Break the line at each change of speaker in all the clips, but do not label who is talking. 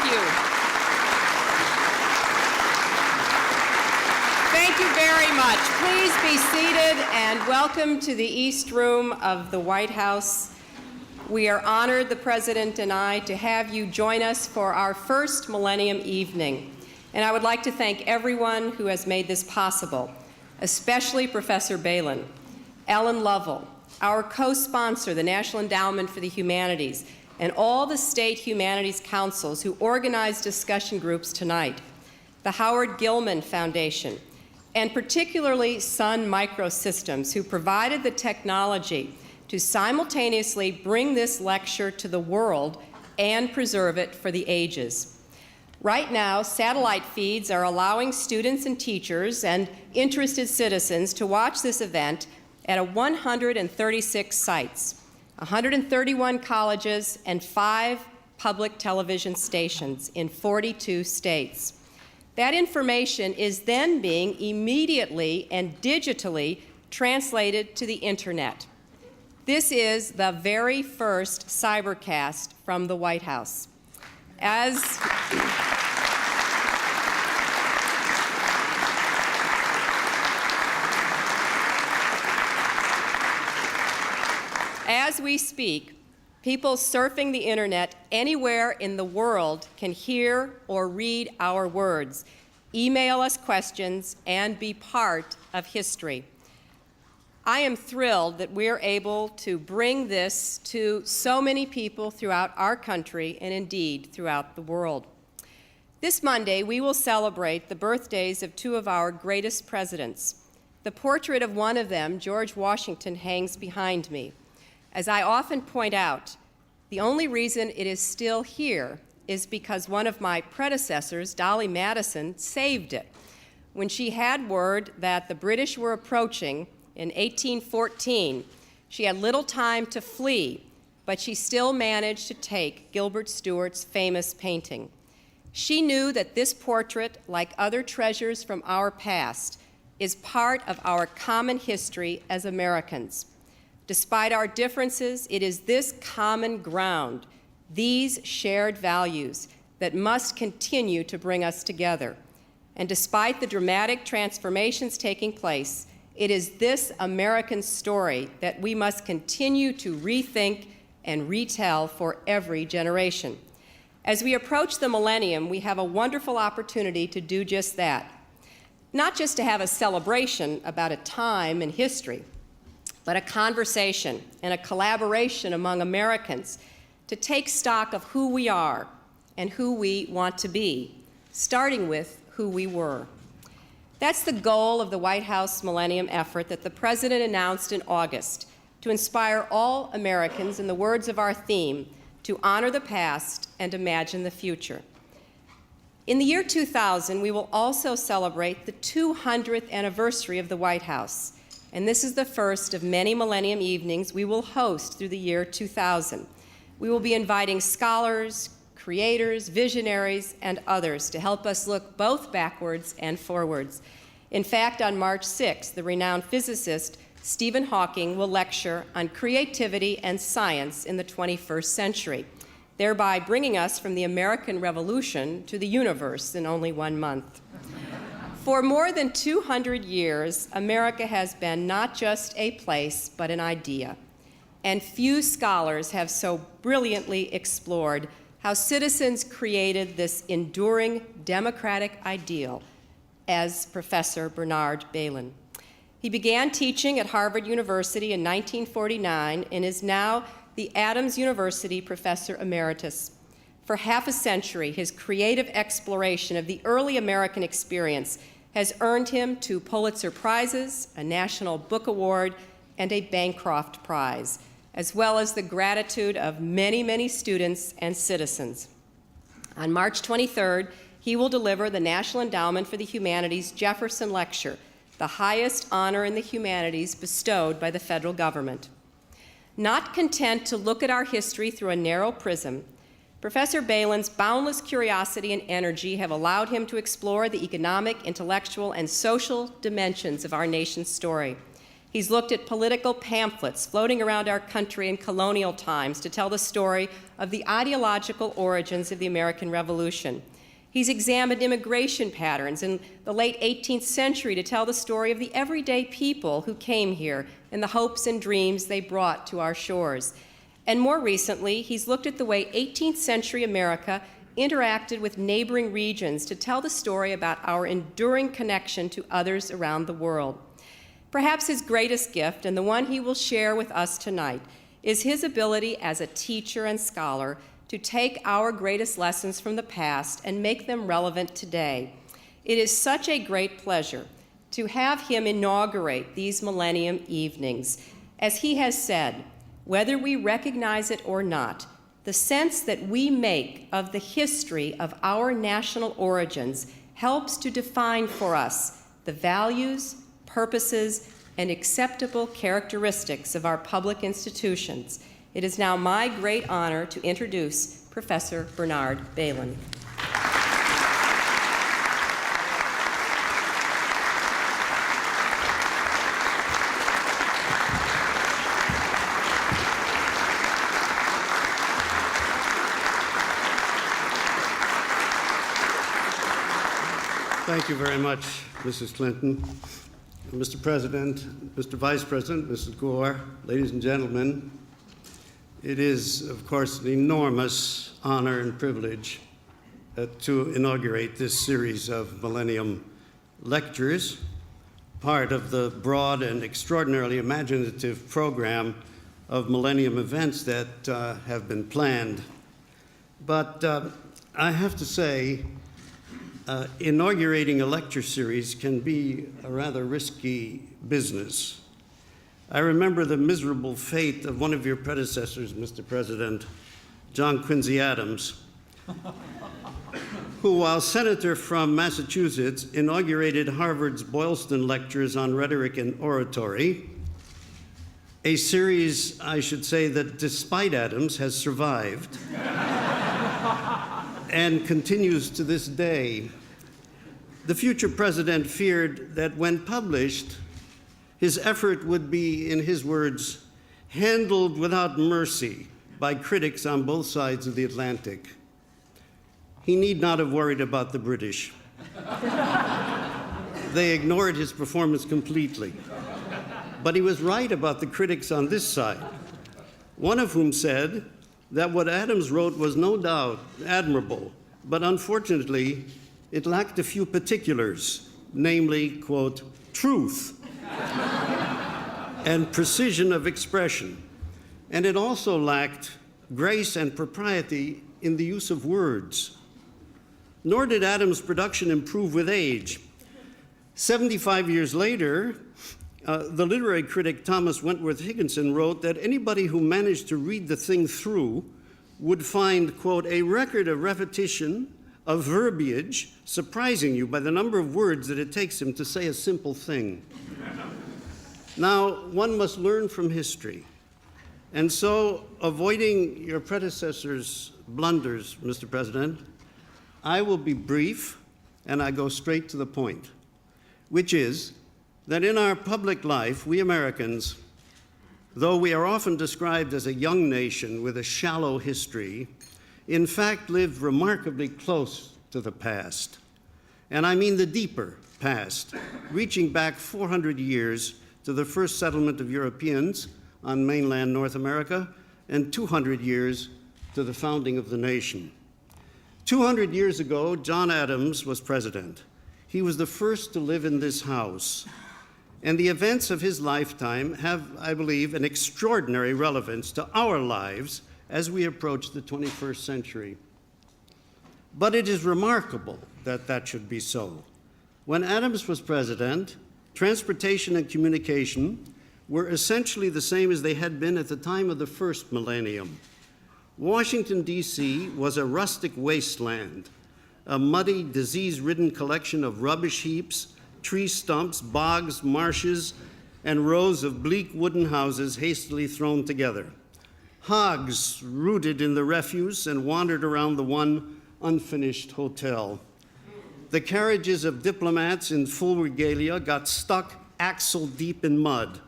you. Thank you very much. Please be seated and welcome to the East Room of the White House. We are honored, the President and I, to have you join us for our first Millennium Evening. And I would like to thank everyone who has made this possible, especially Professor Bailyn, Ellen Lovell, our co-sponsor, the National Endowment for the Humanities, and all the state humanities councils who organized discussion groups tonight, the Howard Gilman Foundation, and particularly Sun Microsystems, who provided the technology to simultaneously bring this lecture to the world and preserve it for the ages. Right now, satellite feeds are allowing students and teachers and interested citizens to watch this event at 136 sites, 131 colleges, and 5 public television stations in 42 states. That information is then being immediately and digitally translated to the internet. This is the very first cybercast from the White House. As we speak, people surfing the internet anywhere in the world can hear or read our words, email us questions, and be part of history. I am thrilled that we're able to bring this to so many people throughout our country and indeed throughout the world. This Monday, we will celebrate the birthdays of 2 of our greatest presidents. The portrait of one of them, George Washington, hangs behind me. As I often point out, the only reason it is still here is because one of my predecessors, Dolly Madison, saved it. When she had word that the British were approaching in 1814, she had little time to flee, but she still managed to take Gilbert Stuart's famous painting. She knew that this portrait, like other treasures from our past, is part of our common history as Americans. Despite our differences, it is this common ground, these shared values, that must continue to bring us together. And despite the dramatic transformations taking place, it is this American story that we must continue to rethink and retell for every generation. As we approach the millennium, we have a wonderful opportunity to do just that. Not just to have a celebration about a time in history, but a conversation and a collaboration among Americans to take stock of who we are and who we want to be, starting with who we were. That's the goal of the White House Millennium effort that the President announced in August, to inspire all Americans, in the words of our theme, to honor the past and imagine the future. In the year 2000, we will also celebrate the 200th anniversary of the White House, and this is the first of many Millennium Evenings we will host through the year 2000. We will be inviting scholars, creators, visionaries, and others to help us look both backwards and forwards. In fact, on March 6th, the renowned physicist Stephen Hawking will lecture on creativity and science in the 21st century, thereby bringing us from the American Revolution to the universe in only 1 month. For more than 200 years, America has been not just a place, but an idea. And few scholars have so brilliantly explored how citizens created this enduring democratic ideal as Professor Bernard Bailyn. He began teaching at Harvard University in 1949 and is now the Adams University Professor Emeritus. For half a century, his creative exploration of the early American experience has earned him 2 Pulitzer Prizes, a National Book Award, and a Bancroft Prize, as well as the gratitude of many, many students and citizens. On March 23rd, he will deliver the National Endowment for the Humanities Jefferson Lecture, the highest honor in the humanities bestowed by the federal government. Not content to look at our history through a narrow prism, Professor Bailyn's boundless curiosity and energy have allowed him to explore the economic, intellectual, and social dimensions of our nation's story. He's looked at political pamphlets floating around our country in colonial times to tell the story of the ideological origins of the American Revolution. He's examined immigration patterns in the late 18th century to tell the story of the everyday people who came here and the hopes and dreams they brought to our shores. And more recently, he's looked at the way 18th century America interacted with neighboring regions to tell the story about our enduring connection to others around the world. Perhaps his greatest gift, and the one he will share with us tonight, is his ability as a teacher and scholar to take our greatest lessons from the past and make them relevant today. It is such a great pleasure to have him inaugurate these Millennium Evenings. As he has said, whether we recognize it or not, the sense that we make of the history of our national origins helps to define for us the values, purposes, and acceptable characteristics of our public institutions. It is now my great honor to introduce Professor Bernard Bailyn.
Thank you very much, Mrs. Clinton. Mr. President, Mr. Vice President, Mrs. Gore, ladies and gentlemen, it is, of course, an enormous honor and privilege to inaugurate this series of Millennium Lectures, part of the broad and extraordinarily imaginative program of Millennium events that have been planned. But I have to say, inaugurating a lecture series can be a rather risky business. I remember the miserable fate of one of your predecessors, Mr. President, John Quincy Adams, who, while senator from Massachusetts, inaugurated Harvard's Boylston Lectures on Rhetoric and Oratory, a series, I should say, that despite Adams has survived and continues to this day. The future president feared that when published, his effort would be, in his words, handled without mercy by critics on both sides of the Atlantic. He need not have worried about the British. They ignored his performance completely. But he was right about the critics on this side, one of whom said that what Adams wrote was no doubt admirable, but unfortunately, it lacked a few particulars, namely, quote, truth and precision of expression. And it also lacked grace and propriety in the use of words. Nor did Adams' production improve with age. 75 years later, the literary critic Thomas Wentworth Higginson wrote that anybody who managed to read the thing through would find, quote, a record of repetition, of verbiage, surprising you by the number of words that it takes him to say a simple thing. Now, one must learn from history. And so, avoiding your predecessor's blunders, Mr. President, I will be brief and I go straight to the point, which is that in our public life, we Americans, though we are often described as a young nation with a shallow history, in fact live remarkably close to the past. And I mean the deeper past, reaching back 400 years to the first settlement of Europeans on mainland North America, and 200 years to the founding of the nation. 200 years ago, John Adams was president. He was the first to live in this house. And the events of his lifetime have, I believe, an extraordinary relevance to our lives as we approach the 21st century. But it is remarkable that that should be so. When Adams was president, transportation and communication were essentially the same as they had been at the time of the first millennium. Washington, D.C. was a rustic wasteland, a muddy, disease-ridden collection of rubbish heaps, tree stumps, bogs, marshes, and rows of bleak wooden houses hastily thrown together. Hogs rooted in the refuse and wandered around the one unfinished hotel. The carriages of diplomats in full regalia got stuck axle deep in mud,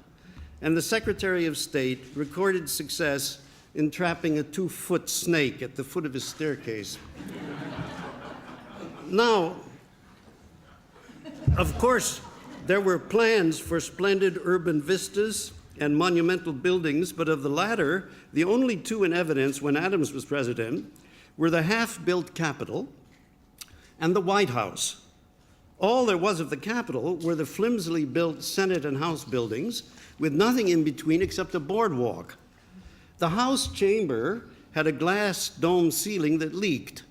and the Secretary of State recorded success in trapping a 2-foot snake at the foot of his staircase. Now, of course, there were plans for splendid urban vistas and monumental buildings, but of the latter, the only two in evidence when Adams was president were the half-built Capitol and the White House. All there was of the Capitol were the flimsily built Senate and House buildings with nothing in between except a boardwalk. The House chamber had a glass dome ceiling that leaked,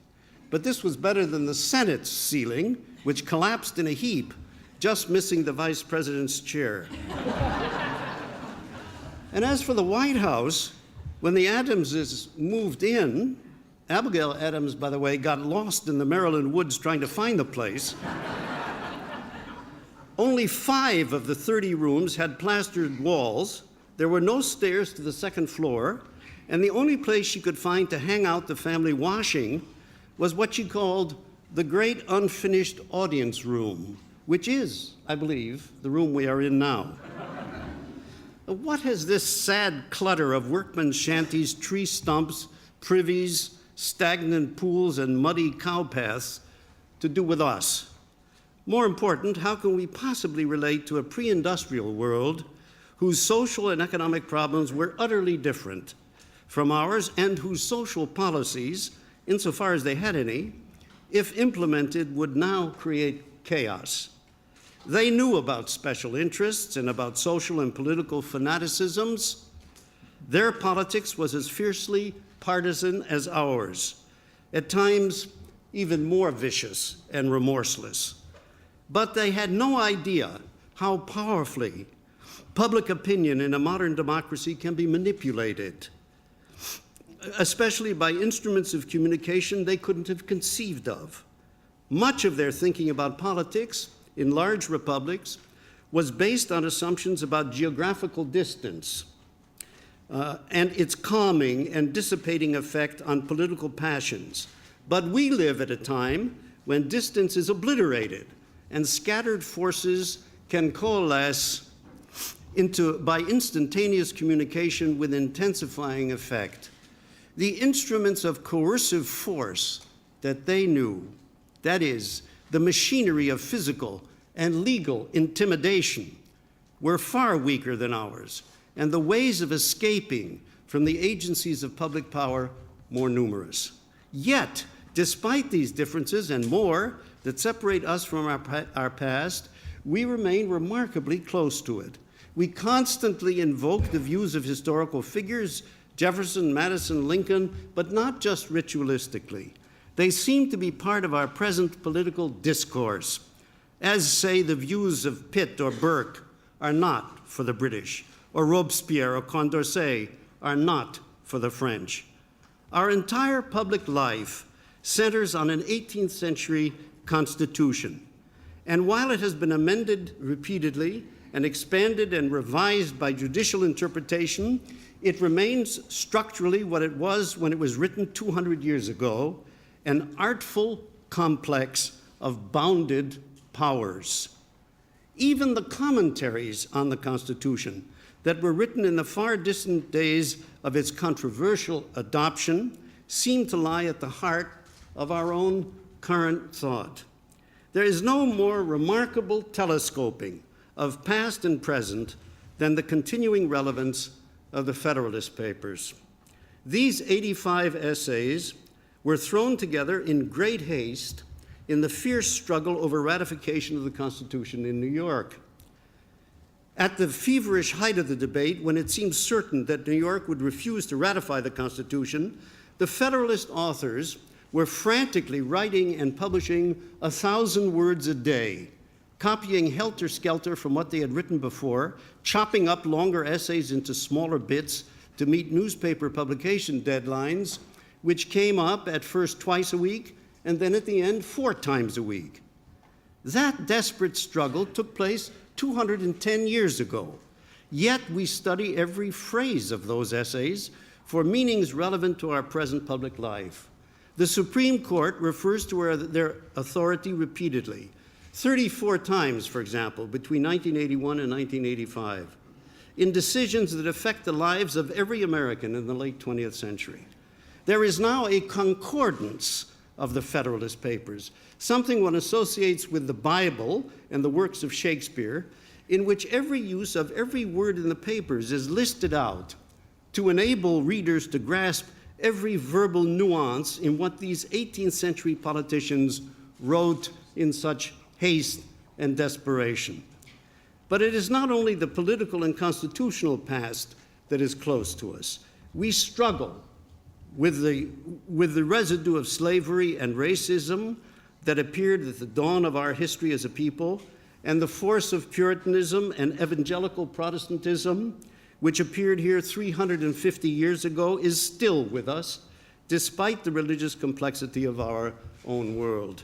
but this was better than the Senate's ceiling, which collapsed in a heap, just missing the vice president's chair. And as for the White House, when the Adamses moved in, Abigail Adams, by the way, got lost in the Maryland woods trying to find the place. Only 5 of the 30 rooms had plastered walls. There were no stairs to the second floor, and the only place she could find to hang out the family washing was what she called the great unfinished audience room, which is, I believe, the room we are in now. What has this sad clutter of workmen's shanties, tree stumps, privies, stagnant pools, and muddy cow paths to do with us? More important, how can we possibly relate to a pre-industrial world whose social and economic problems were utterly different from ours and whose social policies, insofar as they had any, if implemented, would now create chaos? They knew about special interests and about social and political fanaticisms. Their politics was as fiercely partisan as ours, at times even more vicious and remorseless. But they had no idea how powerfully public opinion in a modern democracy can be manipulated, especially by instruments of communication they couldn't have conceived of. Much of their thinking about politics in large republics was based on assumptions about geographical distance and its calming and dissipating effect on political passions. But we live at a time when distance is obliterated and scattered forces can coalesce by instantaneous communication with intensifying effect. The instruments of coercive force that they knew, that is, the machinery of physical and legal intimidation, were far weaker than ours, and the ways of escaping from the agencies of public power more numerous. Yet, despite these differences and more that separate us from our past, we remain remarkably close to it. We constantly invoke the views of historical figures, Jefferson, Madison, Lincoln, but not just ritualistically. They seem to be part of our present political discourse, as, say, the views of Pitt or Burke are not for the British, or Robespierre or Condorcet are not for the French. Our entire public life centers on an 18th century Constitution, and while it has been amended repeatedly and expanded and revised by judicial interpretation, it remains structurally what it was when it was written 200 years ago, an artful complex of bounded powers. Even the commentaries on the Constitution that were written in the far distant days of its controversial adoption seem to lie at the heart of our own current thought. There is no more remarkable telescoping of past and present than the continuing relevance of the Federalist Papers. These 85 essays were thrown together in great haste in the fierce struggle over ratification of the Constitution in New York. At the feverish height of the debate, when it seemed certain that New York would refuse to ratify the Constitution, the Federalist authors were frantically writing and publishing 1,000 words a day, copying helter-skelter from what they had written before, chopping up longer essays into smaller bits to meet newspaper publication deadlines, which came up at first twice a week and then at the end 4 times a week. That desperate struggle took place 210 years ago, yet we study every phrase of those essays for meanings relevant to our present public life. The Supreme Court refers to their authority repeatedly, 34 times, for example, between 1981 and 1985. in decisions that affect the lives of every American in the late 20th century. There is now a concordance of the Federalist Papers, something one associates with the Bible and the works of Shakespeare, in which every use of every word in the papers is listed out to enable readers to grasp every verbal nuance in what these 18th century politicians wrote in such haste and desperation. But it is not only the political and constitutional past that is close to us. We struggle with the residue of slavery and racism that appeared at the dawn of our history as a people, and the force of Puritanism and evangelical Protestantism, which appeared here 350 years ago, is still with us, despite the religious complexity of our own world.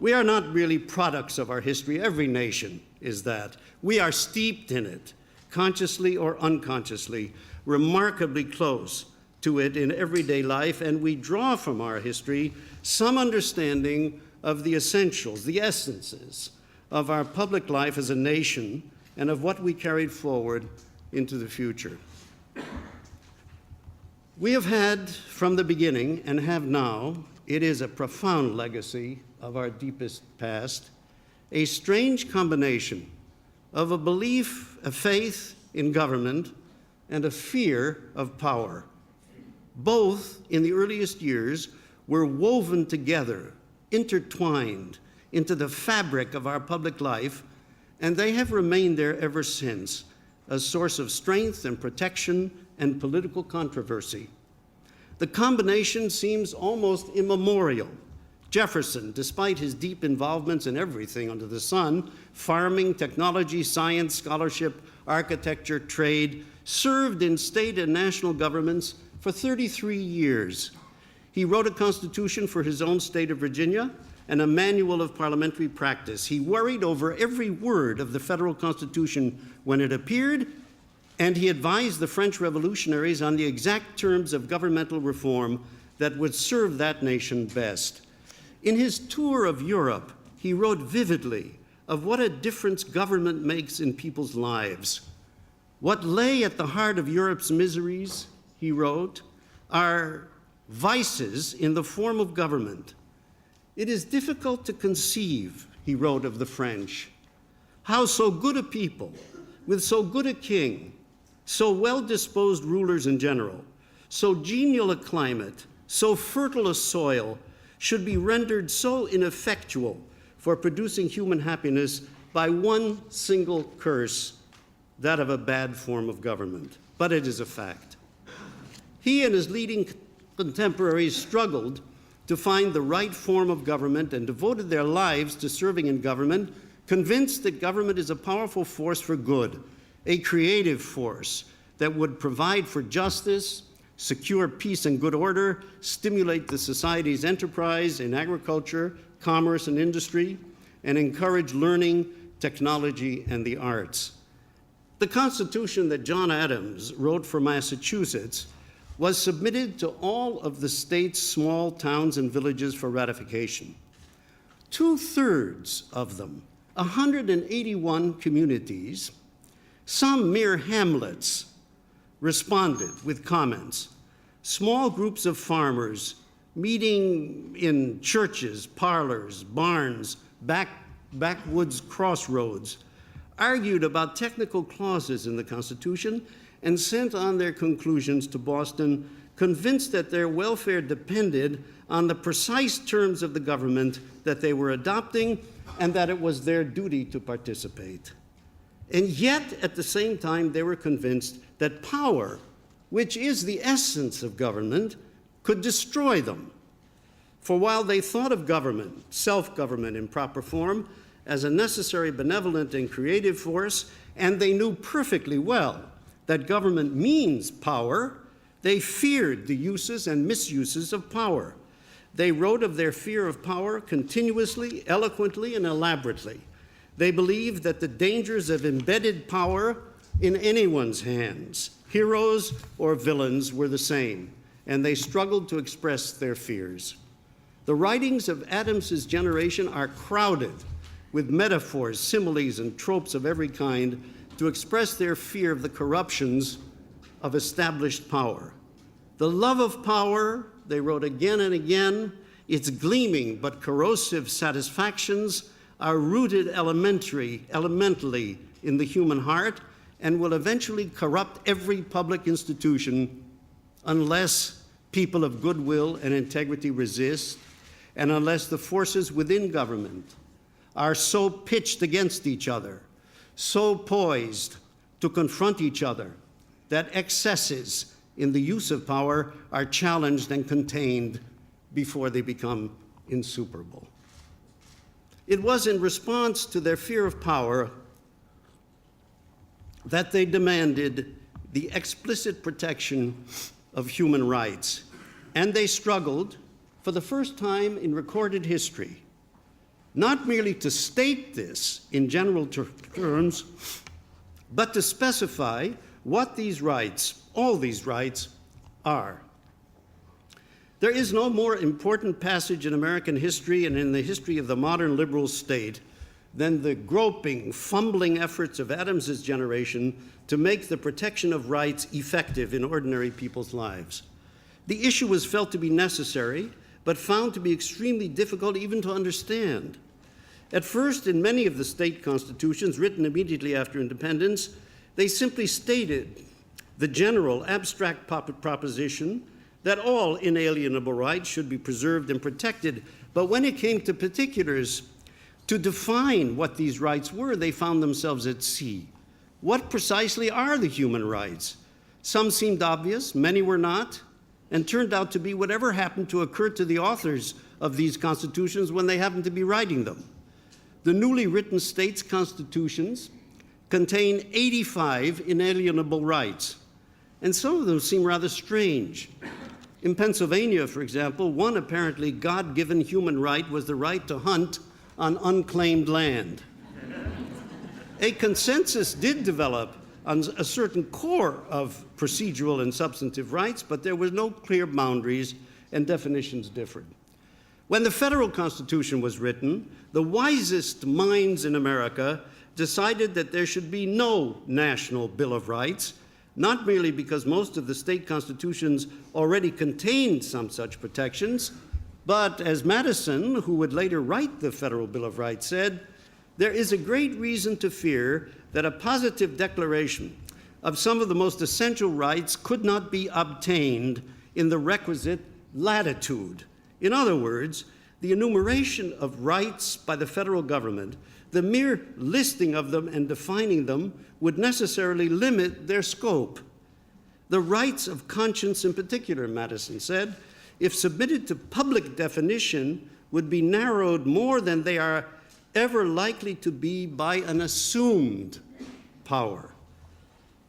We are not really products of our history. Every nation is that. We are steeped in it, consciously or unconsciously, remarkably close to it in everyday life, and we draw from our history some understanding of the essentials, the essences of our public life as a nation and of what we carried forward into the future. We have had from the beginning and have now, it is a profound legacy of our deepest past, a strange combination of a belief, a faith in government, and a fear of power. Both, in the earliest years, were woven together, intertwined into the fabric of our public life, and they have remained there ever since, a source of strength and protection and political controversy. The combination seems almost immemorial. Jefferson, despite his deep involvements in everything under the sun, farming, technology, science, scholarship, architecture, trade, served in state and national governments for 33 years. He wrote a constitution for his own state of Virginia and a manual of parliamentary practice. He worried over every word of the federal constitution when it appeared, and he advised the French revolutionaries on the exact terms of governmental reform that would serve that nation best. In his tour of Europe, he wrote vividly of what a difference government makes in people's lives. What lay at the heart of Europe's miseries, he wrote, are vices in the form of government. It is difficult to conceive, he wrote of the French, how so good a people, with so good a king, so well-disposed rulers in general, so genial a climate, so fertile a soil, should be rendered so ineffectual for producing human happiness by one single curse, that of a bad form of government. But it is a fact. He and his leading contemporaries struggled to find the right form of government and devoted their lives to serving in government, convinced that government is a powerful force for good, a creative force that would provide for justice, secure peace and good order, stimulate the society's enterprise in agriculture, commerce, and industry, and encourage learning, technology, and the arts. The Constitution that John Adams wrote for Massachusetts was submitted to all of the state's small towns and villages for ratification. 2/3 of them, 181 communities, some mere hamlets, responded with comments. Small groups of farmers meeting in churches, parlors, barns, backwoods crossroads, argued about technical clauses in the Constitution and sent on their conclusions to Boston, convinced that their welfare depended on the precise terms of the government that they were adopting and that it was their duty to participate. And yet, at the same time, they were convinced that power, which is the essence of government, could destroy them. For while they thought of government, self-government in proper form, as a necessary benevolent and creative force, and they knew perfectly well that government means power, they feared the uses and misuses of power. They wrote of their fear of power continuously, eloquently, and elaborately. They believed that the dangers of embedded power in anyone's hands, heroes or villains, were the same, and they struggled to express their fears. The writings of Adams's generation are crowded with metaphors, similes, and tropes of every kind to express their fear of the corruptions of established power. The love of power, they wrote again and again, its gleaming but corrosive satisfactions are rooted elementally in the human heart and will eventually corrupt every public institution unless people of goodwill and integrity resist, and unless the forces within government are so pitched against each other, so poised to confront each other, that excesses in the use of power are challenged and contained before they become insuperable. It was in response to their fear of power that they demanded the explicit protection of human rights, and they struggled for the first time in recorded history, not merely to state this in general terms, but to specify what these rights, all these rights, are. There is no more important passage in American history and in the history of the modern liberal state than the groping, fumbling efforts of Adams's generation to make the protection of rights effective in ordinary people's lives. The issue was felt to be necessary, but found to be extremely difficult even to understand. At first, in many of the state constitutions written immediately after independence, they simply stated the general abstract proposition that all inalienable rights should be preserved and protected. But when it came to particulars, to define what these rights were, they found themselves at sea. What precisely are the human rights? Some seemed obvious, many were not, and turned out to be whatever happened to occur to the authors of these constitutions when they happened to be writing them. The newly written states' constitutions contain 85 inalienable rights, and some of them seem rather strange. In Pennsylvania, for example, one apparently God-given human right was the right to hunt on unclaimed land. A consensus did develop on a certain core of procedural and substantive rights, but there were no clear boundaries and definitions differed. When the federal Constitution was written, the wisest minds in America decided that there should be no national Bill of Rights, not merely because most of the state constitutions already contained some such protections, but as Madison, who would later write the Federal Bill of Rights, said, there is a great reason to fear that a positive declaration of some of the most essential rights could not be obtained in the requisite latitude. In other words, the enumeration of rights by the federal government, the mere listing of them and defining them, would necessarily limit their scope. The rights of conscience in particular, Madison said, if submitted to public definition, would be narrowed more than they are ever likely to be by an assumed power.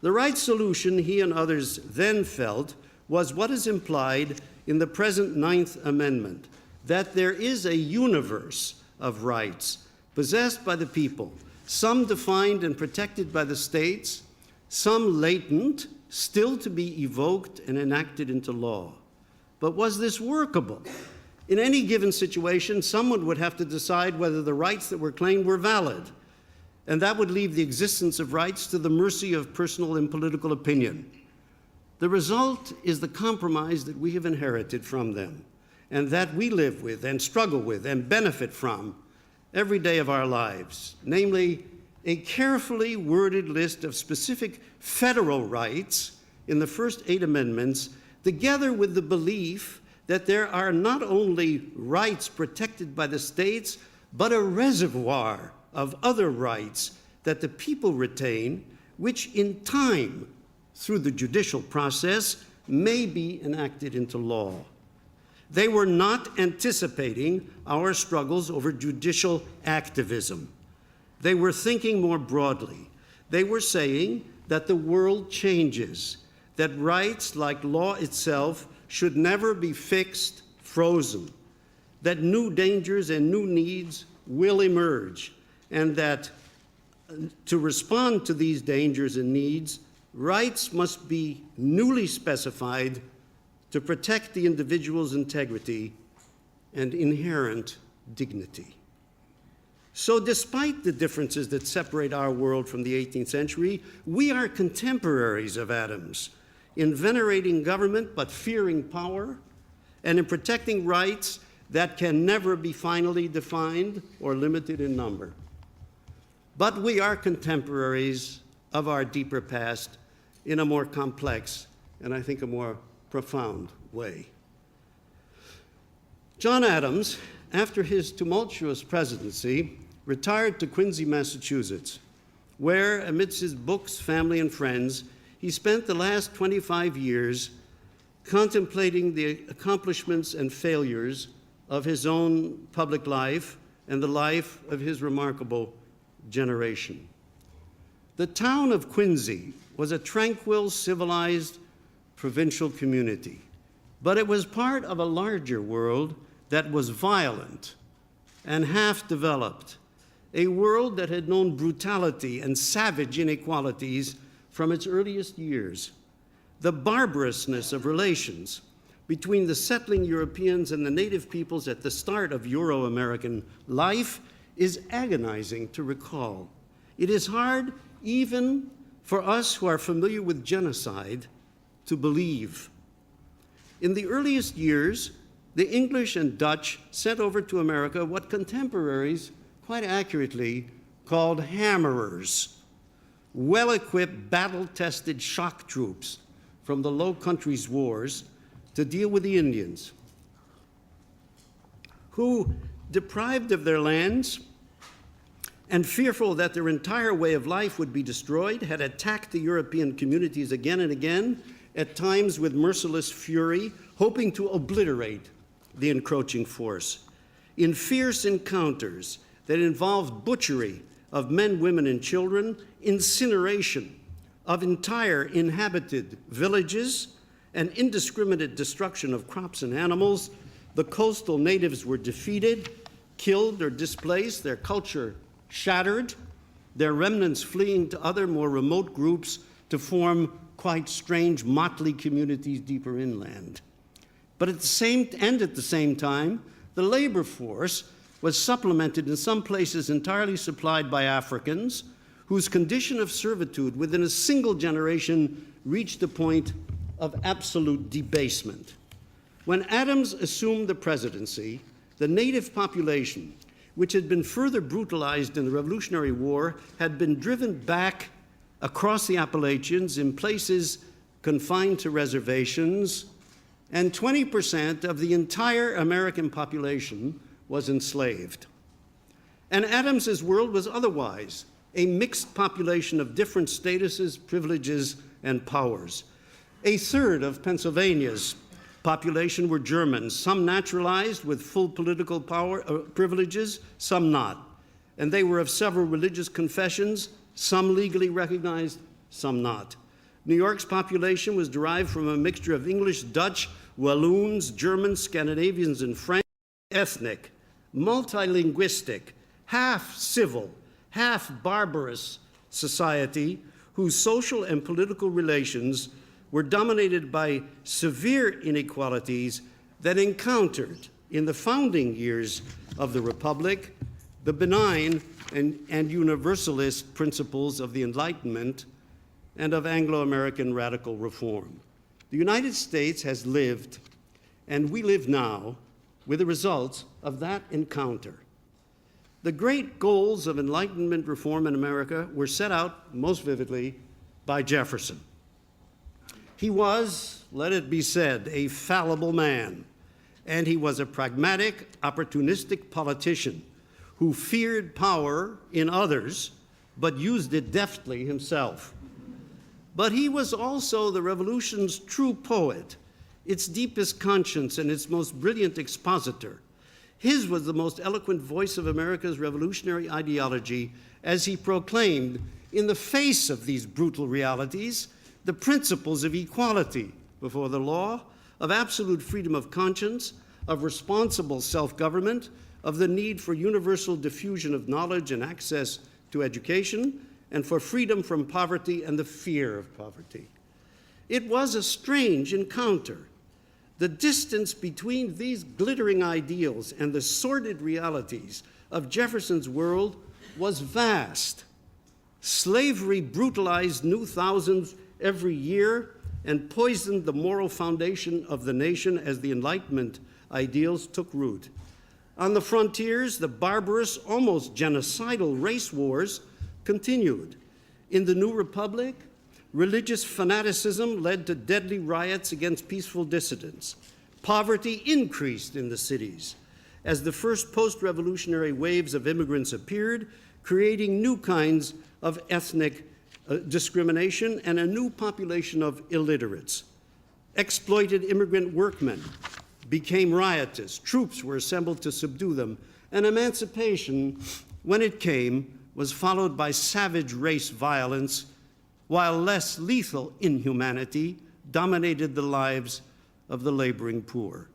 The right solution, he and others then felt, was what is implied in the present Ninth Amendment, that there is a universe of rights possessed by the people, some defined and protected by the states, some latent, still to be evoked and enacted into law. But was this workable? In any given situation, someone would have to decide whether the rights that were claimed were valid, and that would leave the existence of rights to the mercy of personal and political opinion. The result is the compromise that we have inherited from them, and that we live with and struggle with and benefit from every day of our lives, namely a carefully worded list of specific federal rights in the first 8 amendments, together with the belief that there are not only rights protected by the states, but a reservoir of other rights that the people retain, which in time, through the judicial process, may be enacted into law. They were not anticipating our struggles over judicial activism. They were thinking more broadly. They were saying that the world changes, that rights, like law itself, should never be fixed, frozen, that new dangers and new needs will emerge, and that to respond to these dangers and needs, rights must be newly specified to protect the individual's integrity and inherent dignity. So despite the differences that separate our world from the 18th century, we are contemporaries of Adams in venerating government but fearing power, and in protecting rights that can never be finally defined or limited in number. But we are contemporaries of our deeper past in a more complex and I think a more profound way. John Adams, after his tumultuous presidency, retired to Quincy, Massachusetts, where, amidst his books, family, and friends, he spent the last 25 years contemplating the accomplishments and failures of his own public life and the life of his remarkable generation. The town of Quincy was a tranquil, civilized, provincial community, but it was part of a larger world that was violent and half-developed, a world that had known brutality and savage inequalities from its earliest years. The barbarousness of relations between the settling Europeans and the native peoples at the start of Euro-American life is agonizing to recall. It is hard, even for us who are familiar with genocide, to believe. In the earliest years, the English and Dutch sent over to America what contemporaries quite accurately called hammerers, well-equipped, battle-tested shock troops from the Low Countries wars to deal with the Indians, who, deprived of their lands and fearful that their entire way of life would be destroyed, had attacked the European communities again and again, at times with merciless fury, hoping to obliterate the encroaching force. In fierce encounters that involved butchery of men, women, and children, incineration of entire inhabited villages, and indiscriminate destruction of crops and animals, the coastal natives were defeated, killed or displaced, their culture shattered, their remnants fleeing to other more remote groups to form quite strange motley communities deeper inland. But at the same time, the labor force was supplemented in some places entirely supplied by Africans, whose condition of servitude within a single generation reached a point of absolute debasement. When Adams assumed the presidency, the native population, which had been further brutalized in the Revolutionary War, had been driven back across the Appalachians in places confined to reservations, and 20% of the entire American population was enslaved. And Adams's world was otherwise, a mixed population of different statuses, privileges, and powers. A third of Pennsylvania's population were Germans, some naturalized with full political privileges, some not. And they were of several religious confessions, some legally recognized, some not. New York's population was derived from a mixture of English, Dutch, Walloons, Germans, Scandinavians, and French, ethnic, multilinguistic, half civil, half barbarous society whose social and political relations were dominated by severe inequalities that encountered, in the founding years of the Republic, the benign and universalist principles of the Enlightenment and of Anglo-American radical reform. The United States has lived, and we live now, with the results of that encounter. The great goals of Enlightenment reform in America were set out most vividly by Jefferson. He was, let it be said, a fallible man, and he was a pragmatic, opportunistic politician who feared power in others, but used it deftly himself. But he was also the revolution's true poet, its deepest conscience and its most brilliant expositor. His was the most eloquent voice of America's revolutionary ideology as he proclaimed, in the face of these brutal realities, the principles of equality before the law, of absolute freedom of conscience, of responsible self-government, of the need for universal diffusion of knowledge and access to education, and for freedom from poverty and the fear of poverty. It was a strange encounter. The distance between these glittering ideals and the sordid realities of Jefferson's world was vast. Slavery brutalized new thousands every year and poisoned the moral foundation of the nation as the Enlightenment ideals took root. On the frontiers, the barbarous, almost genocidal race wars continued. In the new republic, religious fanaticism led to deadly riots against peaceful dissidents. Poverty increased in the cities as the first post-revolutionary waves of immigrants appeared, creating new kinds of ethnic discrimination and a new population of illiterates. Exploited immigrant workmen became riotous. Troops were assembled to subdue them. And emancipation, when it came, was followed by savage race violence, while less lethal inhumanity dominated the lives of the laboring poor.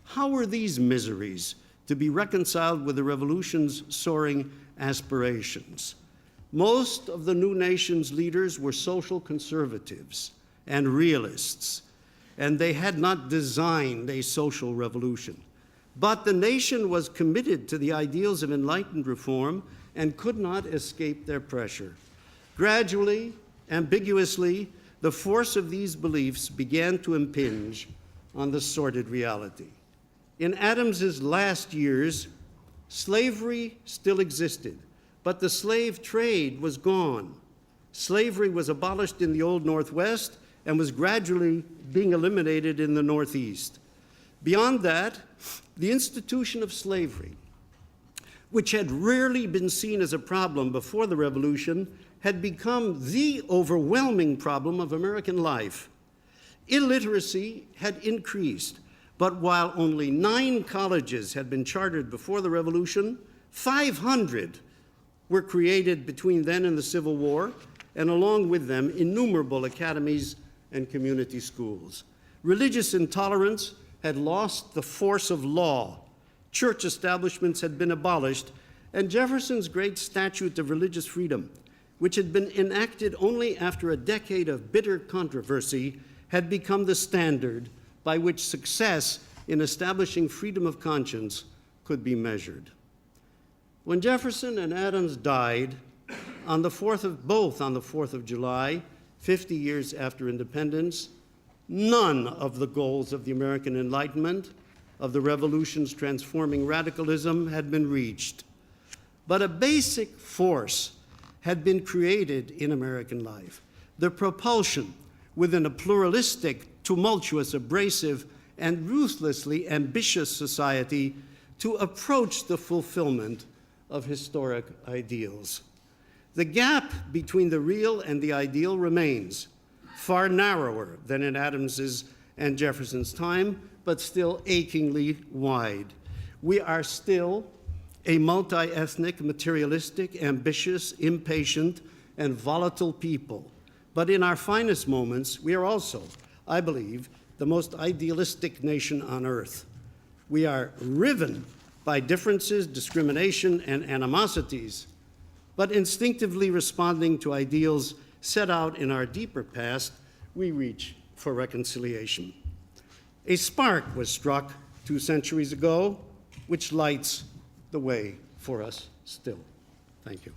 How were these miseries to be reconciled with the revolution's soaring aspirations? Most of the new nation's leaders were social conservatives and realists, and they had not designed a social revolution. But the nation was committed to the ideals of enlightened reform and could not escape their pressure. Gradually, ambiguously, the force of these beliefs began to impinge on the sordid reality. In Adams's last years, slavery still existed, but the slave trade was gone. Slavery was abolished in the Old Northwest and was gradually being eliminated in the Northeast. Beyond that, the institution of slavery, which had rarely been seen as a problem before the Revolution, had become the overwhelming problem of American life. Illiteracy had increased, but while only 9 colleges had been chartered before the Revolution, 500 were created between then and the Civil War, and along with them, innumerable academies and community schools. Religious intolerance had lost the force of law. Church establishments had been abolished, and Jefferson's great Statute of Religious Freedom, which had been enacted only after a decade of bitter controversy, had become the standard by which success in establishing freedom of conscience could be measured. When Jefferson and Adams died, both on the 4th of July, 50 years after independence, none of the goals of the American Enlightenment, of the Revolution's transforming radicalism, had been reached. But a basic force had been created in American life: the propulsion within a pluralistic, tumultuous, abrasive, and ruthlessly ambitious society to approach the fulfillment of historic ideals. The gap between the real and the ideal remains, far narrower than in Adams's and Jefferson's time, but still achingly wide. We are still a multi-ethnic, materialistic, ambitious, impatient, and volatile people. But in our finest moments, we are also, I believe, the most idealistic nation on earth. We are riven by differences, discrimination, and animosities, but instinctively responding to ideals set out in our deeper past, we reach for reconciliation. A spark was struck 2 centuries ago, which lights the way for us still. Thank you.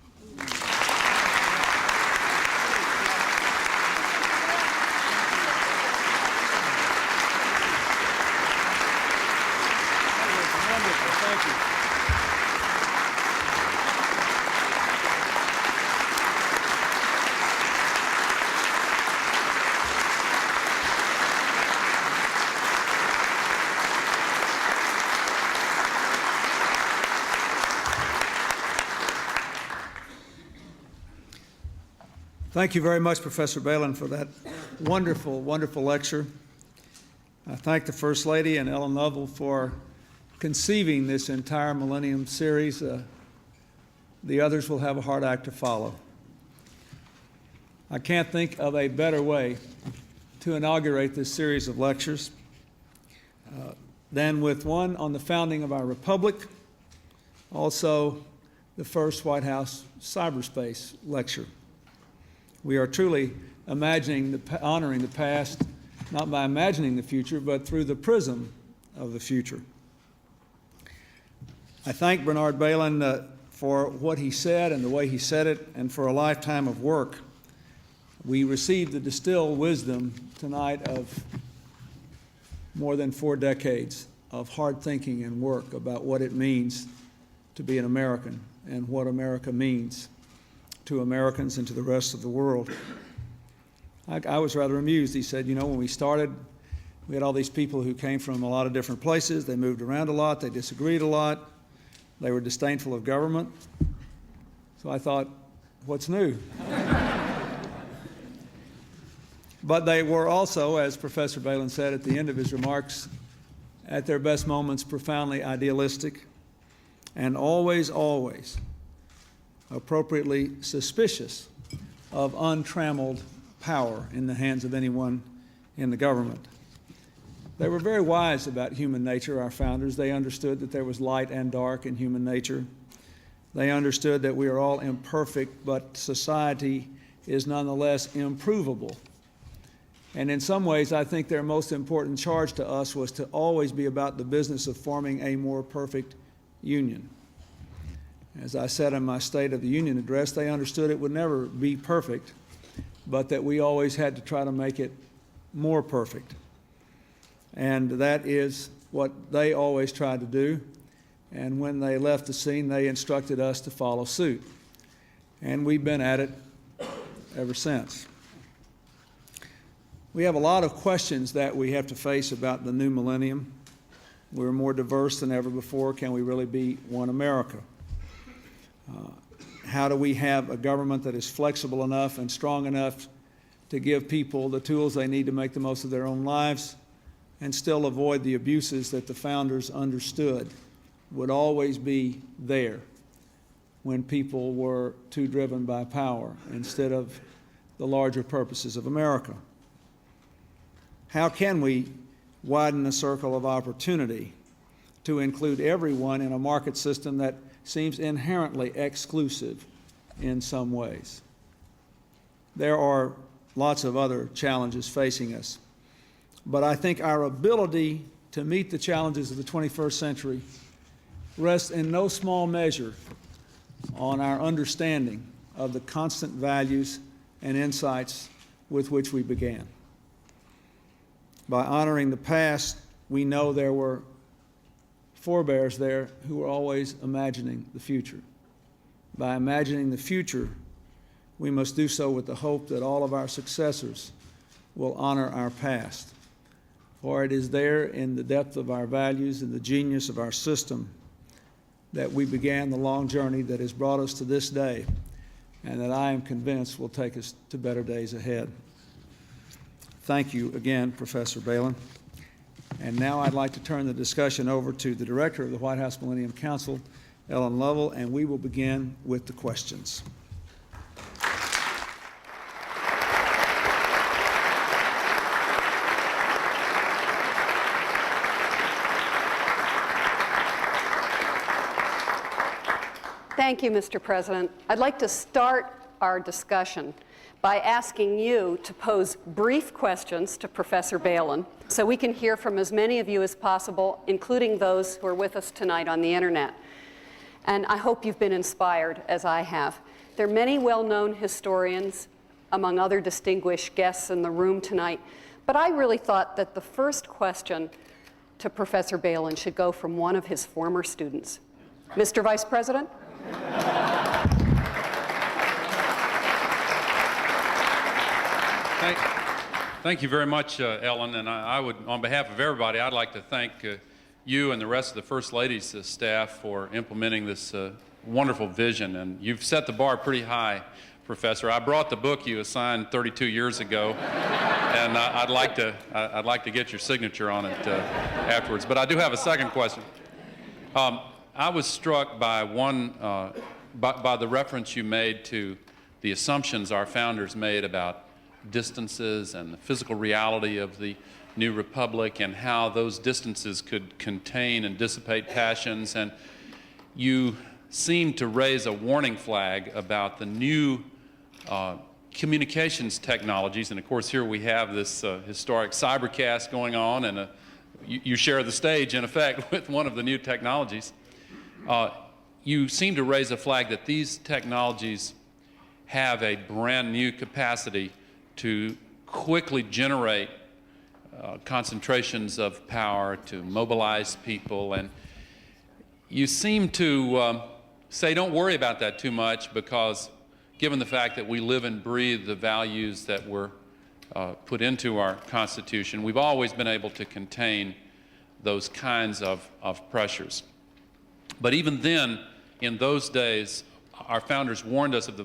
Thank you. Thank you very much, Professor Bailyn, for that wonderful, wonderful lecture. I thank the First Lady and Ellen Lovell for conceiving this entire Millennium series. The others will have a hard act to follow. I can't think of a better way to inaugurate this series of lectures than with one on the founding of our republic, also the first White House cyberspace lecture. We are truly honoring the past, not by imagining the future, but through the prism of the future. I thank Bernard Bailyn for what he said and the way he said it, and for a lifetime of work. We received the distilled wisdom tonight of more than 4 decades of hard thinking and work about what it means to be an American and what America means to Americans and to the rest of the world. I was rather amused. He said, you know, when we started, we had all these people who came from a lot of different places. They moved around a lot. They disagreed a lot. They were disdainful of government. So I thought, what's new? But they were also, as Professor Bailyn said at the end of his remarks, at their best moments profoundly idealistic and always, always appropriately suspicious of untrammeled power in the hands of anyone in the government. They were very wise about human nature, our founders. They understood that there was light and dark in human nature. They understood that we are all imperfect, but society is nonetheless improvable. And in some ways, I think their most important charge to us was to always be about the business of forming a more perfect union. As I said in my State of the Union address, they understood it would never be perfect, but that we always had to try to make it more perfect. And that is what they always tried to do. And when they left the scene, they instructed us to follow suit. And we've been at it ever since. We have a lot of questions that we have to face about the new millennium. We're more diverse than ever before. Can we really be one America? How do we have a government that is flexible enough and strong enough to give people the tools they need to make the most of their own lives and still avoid the abuses that the founders understood would always be there when people were too driven by power instead of the larger purposes of America? How can we widen the circle of opportunity to include everyone in a market system that seems inherently exclusive in some ways? There are lots of other challenges facing us, but I think our ability to meet the challenges of the 21st century rests in no small measure on our understanding of the constant values and insights with which we began. By honoring the past, we know there were forebears there who were always imagining the future. By imagining the future, we must do so with the hope that all of our successors will honor our past. For it is there in the depth of our values and the genius of our system that we began the long journey that has brought us to this day, and that I am convinced will take us to better days ahead. Thank you again, Professor Bailyn. And now I'd like to turn the discussion over to the Director of the White House Millennium Council, Ellen Lovell, and we will begin with the questions.
Thank you, Mr. President. I'd like to start our discussion by asking you to pose brief questions to Professor Bailyn so we can hear from as many of you as possible, including those who are with us tonight on the internet. And I hope you've been inspired, as I have. There are many well-known historians, among other distinguished guests in the room tonight, but I really thought that the first question to Professor Bailyn should go from one of his former students. Mr. Vice President?
Thank you very much, Ellen, and I would, on behalf of everybody, I'd like to thank you and the rest of the First Lady's staff for implementing this wonderful vision, and you've set the bar pretty high, Professor. I brought the book you assigned 32 years ago, and I'd like to get your signature on it afterwards. But I do have a second question. I was struck by by the reference you made to the assumptions our founders made about distances and the physical reality of the new republic and how those distances could contain and dissipate passions. And you seemed to raise a warning flag about the new communications technologies. And of course, here we have this historic cybercast going on, and you share the stage, in effect, with one of the new technologies. you seem to raise a flag that these technologies have a brand new capacity to quickly generate concentrations of power, to mobilize people, and you seem to say don't worry about that too much because given the fact that we live and breathe the values that were put into our Constitution, we've always been able to contain those kinds of pressures. But even then, in those days, our founders warned us of the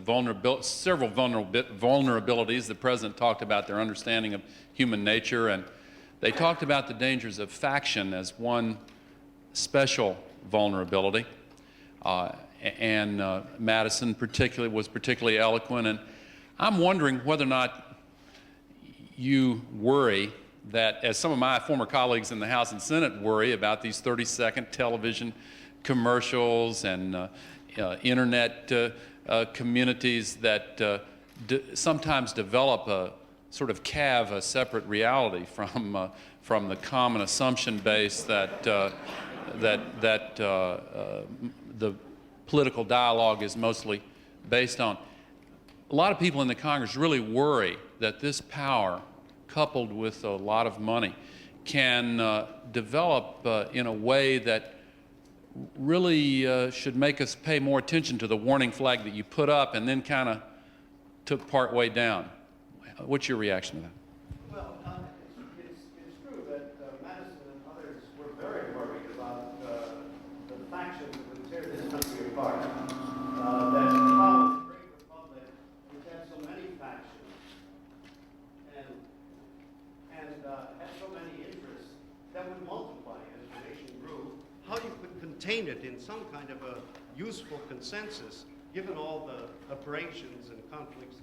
several vulnerabilities. The President talked about their understanding of human nature, and they talked about the dangers of faction as one special vulnerability. And Madison was particularly eloquent. And I'm wondering whether or not you worry that, as some of my former colleagues in the House and Senate worry about these 30-second television commercials and internet communities that sometimes develop a sort of a separate reality from the common assumption base that the political dialogue is mostly based on. A lot of people in the Congress really worry that this power, coupled with a lot of money, can develop in a way that really should make us pay more attention to the warning flag that you put up and then kind of took part way down. What's your reaction to that?
Well, it's true that Madison and others were very worried about the factions that would tear this country apart. That how the great republic, which had so many factions and had so many interests that would multiply as the nation grew, how you could contain it in some kind of a useful consensus, given all the aberrations and conflicts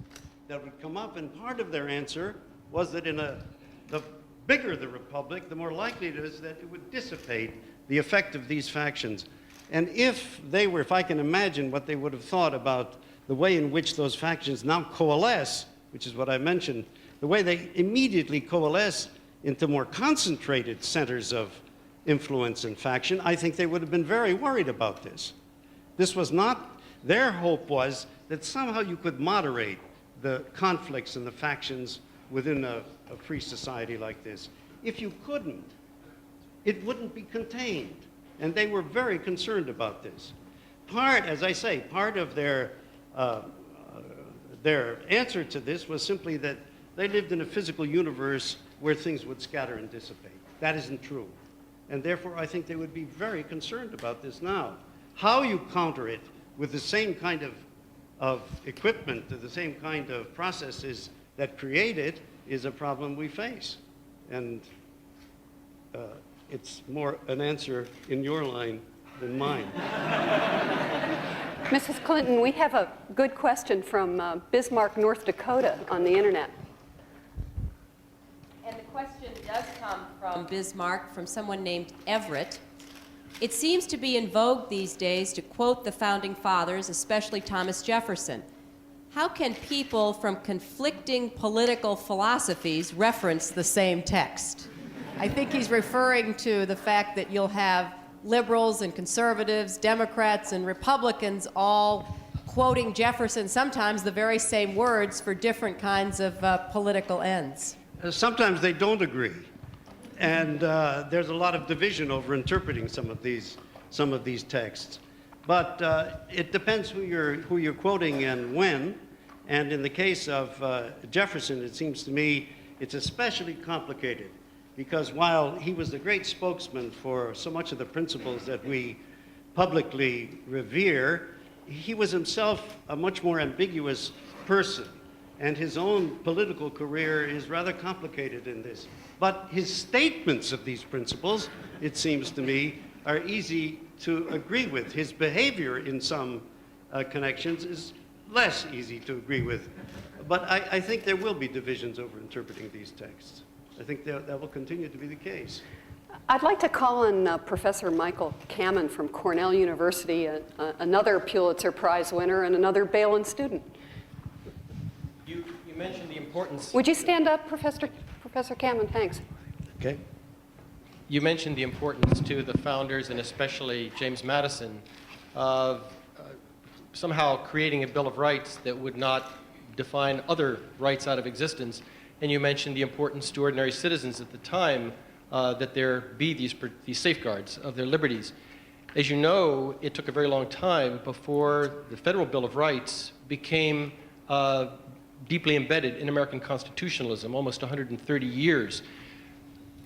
that would come up. And part of their answer was that the bigger the republic, the more likely it is that it would dissipate the effect of these factions. And if I can imagine what they would have thought about the way in which those factions now coalesce, which is what I mentioned, the way they immediately coalesce into more concentrated centers of influence and faction, I think they would have been very worried about this. This was not, their hope was that somehow you could moderate the conflicts and the factions within a free society like this. If you couldn't, it wouldn't be contained. And they were very concerned about this. As I say, part of their answer to this was simply that they lived in a physical universe where things would scatter and dissipate. That isn't true. And therefore, I think they would be very concerned about this now. How you counter it with the same kind of equipment, the same kind of processes that create it, is a problem we face. And it's more an answer in your line than mine.
Mrs. Clinton, we have a good question from Bismarck, North Dakota on the internet.
And the question does come from Bismarck, from someone named Everett. It seems to be in vogue these days to quote the Founding Fathers, especially Thomas Jefferson. How can people from conflicting political philosophies reference the same text? I think he's referring to the fact that you'll have liberals and conservatives, Democrats and Republicans all quoting Jefferson, sometimes the very same words for different kinds of political ends.
Sometimes they don't agree. And there's a lot of division over interpreting some of these texts. But it depends who you're quoting and when. And in the case of Jefferson, it seems to me it's especially complicated because while he was the great spokesman for so much of the principles that we publicly revere, he was himself a much more ambiguous person. And his own political career is rather complicated in this. But his statements of these principles, it seems to me, are easy to agree with. His behavior in some connections is less easy to agree with. But I think there will be divisions over interpreting these texts. I think that will continue to be the case.
I'd like to call on Professor Michael Kamen from Cornell University, another Pulitzer Prize winner and another Bailyn student.
You mentioned the importance.
Would you stand up, Professor Kamen? Thanks.
Okay.
You mentioned the importance to the founders and especially James Madison somehow creating a Bill of Rights that would not define other rights out of existence. And you mentioned the importance to ordinary citizens at the time that there be these safeguards of their liberties. As you know, it took a very long time before the Federal Bill of Rights became deeply embedded in American constitutionalism, almost 130 years.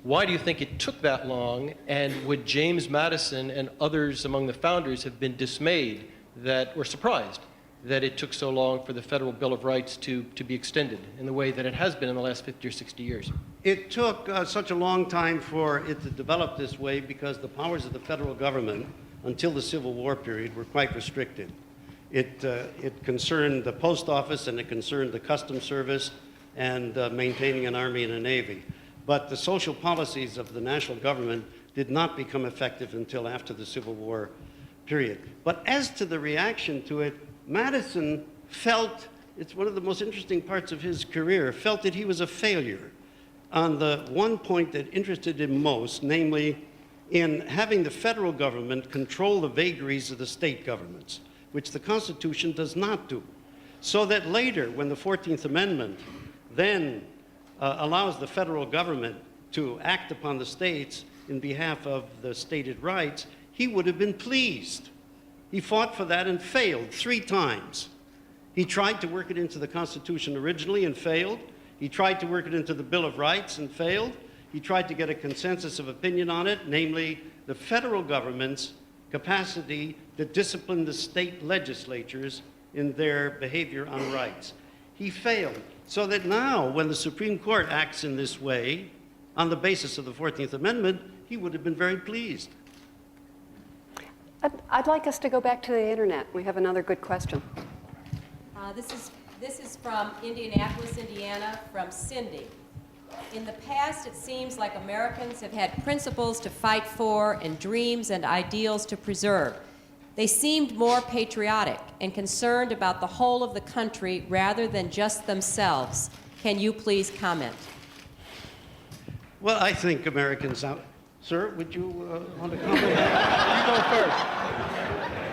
Why do you think it took that long, and would James Madison and others among the founders have been dismayed that, or surprised that it took so long for the Federal Bill of Rights to be extended in the way that it has been in the last 50 or 60 years?
It took such a long time for it to develop this way because the powers of the federal government until the Civil War period were quite restricted. It concerned the post office and it concerned the customs service and maintaining an army and a navy. But the social policies of the national government did not become effective until after the Civil War period. But as to the reaction to it, Madison felt, it's one of the most interesting parts of his career, felt that he was a failure on the one point that interested him most, namely in having the federal government control the vagaries of the state governments, which the Constitution does not do. So that later, when the 14th Amendment then allows the federal government to act upon the states in behalf of the stated rights, he would have been pleased. He fought for that and failed 3 times. He tried to work it into the Constitution originally and failed. He tried to work it into the Bill of Rights and failed. He tried to get a consensus of opinion on it, namely the federal government's capacity to discipline the state legislatures in their behavior on rights. He failed. So that now, when the Supreme Court acts in this way, on the basis of the 14th Amendment, he would have been very pleased.
I'd like us to go back to the internet. We have another good question.
This is from Indianapolis, Indiana, from Cindy. In the past, it seems like Americans have had principles to fight for and dreams and ideals to preserve. They seemed more patriotic and concerned about the whole of the country rather than just themselves. Can you please comment?
Well, I think Americans... Sir, would you want to comment?
You go first.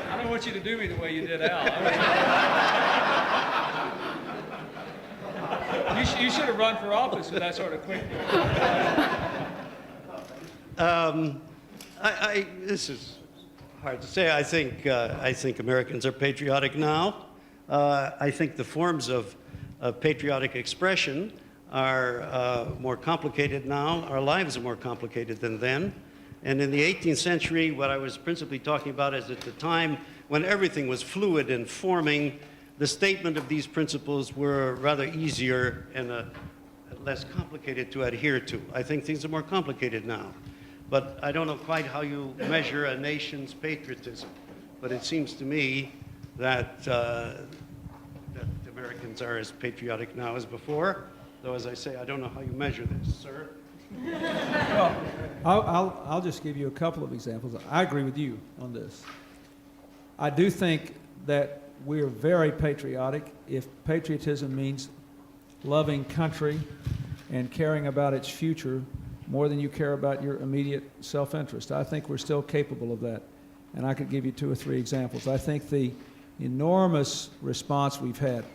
I don't want you to do me the way you did Al. You should have run for office with that sort of quick.
This is hard to say. I think Americans are patriotic now. I think the forms of patriotic expression are more complicated now. Our lives are more complicated than then. And in the 18th century, what I was principally talking about is at the time when everything was fluid and forming, the statement of these principles were rather easier and less complicated to adhere to. I think things are more complicated now. But I don't know quite how you measure a nation's patriotism. But it seems to me that, that Americans are as patriotic now as before. Though, as I say, I don't know how you measure this, sir.
Well, I'll just give you a couple of examples. I agree with you on this. I do think that we are very patriotic if patriotism means loving country and caring about its future more than you care about your immediate self-interest. I think we're still capable of that. And I could give you 2 or 3 examples. I think the enormous response we've had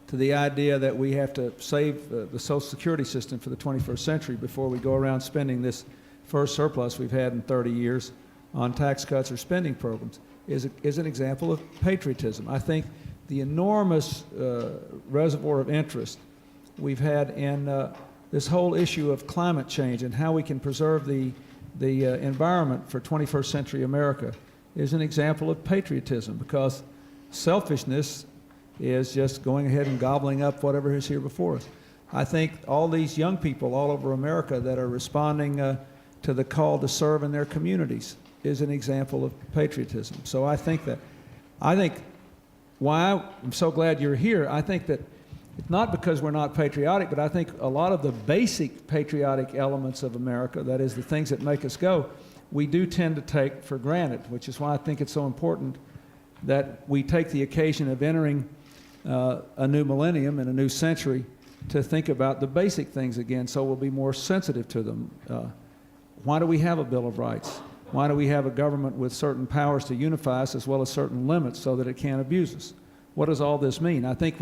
to the idea that we have to save the Social Security system for the 21st century before we go around spending this first surplus we've had in 30 years on tax cuts or spending programs is an example of patriotism. I think the enormous reservoir of interest we've had in this whole issue of climate change and how we can preserve the environment for 21st century America is an example of patriotism, because selfishness is just going ahead and gobbling up whatever is here before us. I think all these young people all over America that are responding to the call to serve in their communities is an example of patriotism. So I think why I'm so glad you're here, I think that it's not because we're not patriotic, but I think a lot of the basic patriotic elements of America, that is the things that make us go, we do tend to take for granted, which is why I think it's so important that we take the occasion of entering a new millennium and a new century to think about the basic things again, so we'll be more sensitive to them. Why do we have a Bill of Rights? Why do we have a government with certain powers to unify us as well as certain limits so that it can't abuse us? What does all this mean? I think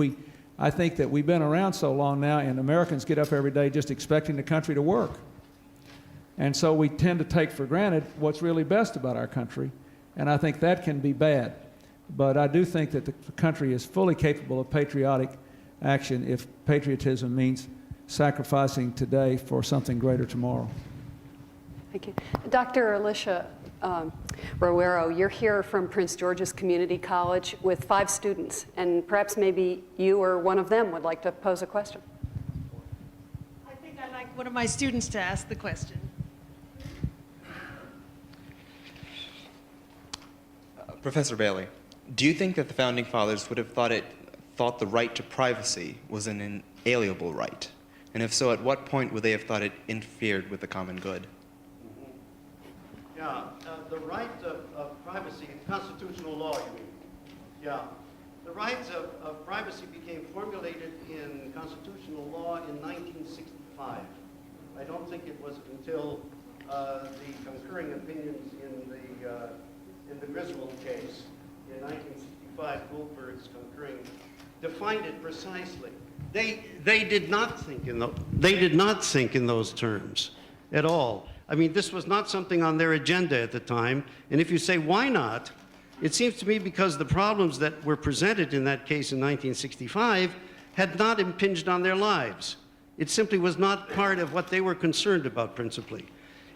that we've been around so long now, and Americans get up every day just expecting the country to work. And so we tend to take for granted what's really best about our country, and I think that can be bad. But I do think that the country is fully capable of patriotic action if patriotism means sacrificing today for something greater tomorrow.
Thank you. Dr. Alicia Rowero, you're here from Prince George's Community College with 5 students, and perhaps maybe you or one of them would like to pose a question.
I think I'd like one of my students to ask the question.
Professor Bailey, do you think that the Founding Fathers would have thought the right to privacy was an inalienable right? And if so, at what point would they have thought it interfered with the common good?
Yeah, the right of privacy, constitutional law, you mean? Yeah. The rights of privacy became formulated in constitutional law in 1965. I don't think it was until the concurring opinions in the Griswold case in 1965, Goldberg's concurring, defined it precisely. They did not think in those terms at all. I mean, this was not something on their agenda at the time. And if you say, why not? It seems to me because the problems that were presented in that case in 1965 had not impinged on their lives. It simply was not part of what they were concerned about principally.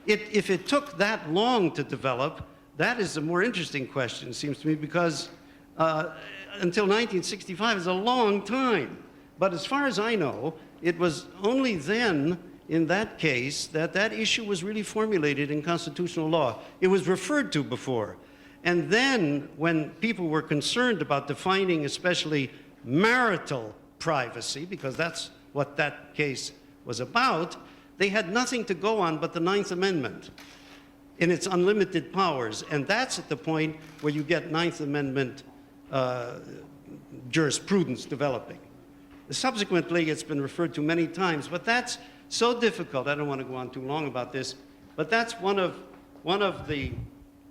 If it took that long to develop, that is a more interesting question, it seems to me, because until 1965 is a long time. But as far as I know, it was only then in that case that that issue was really formulated in constitutional law. It was referred to before. And then when people were concerned about defining especially marital privacy, because that's what that case was about, they had nothing to go on but the Ninth Amendment in its unlimited powers. And that's at the point where you get Ninth Amendment jurisprudence developing. Subsequently, it's been referred to many times, but that's so difficult. I don't want to go on too long about this, but that's one of the